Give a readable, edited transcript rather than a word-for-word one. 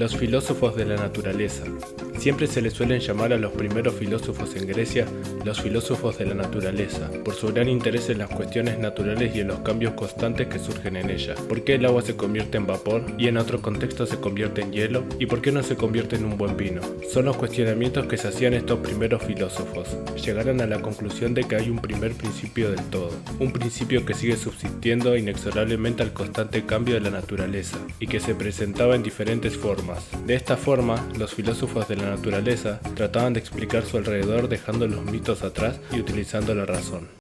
Los filósofos de la naturaleza. Siempre se les suelen llamar a los primeros filósofos en Grecia los filósofos de la naturaleza, por su gran interés en las cuestiones naturales y en los cambios constantes que surgen en ellas. ¿Por qué el agua se convierte en vapor y en otro contexto se convierte en hielo? ¿Y por qué no se convierte en un buen vino? Son los cuestionamientos que se hacían estos primeros filósofos. Llegaron a la conclusión de que hay un primer principio del todo, un principio que sigue subsistiendo inexorablemente al constante cambio de la naturaleza, y que se presentaba en diferentes formas. De esta forma, los filósofos de la naturaleza trataban de explicar su alrededor dejando los mitos atrás y utilizando la razón.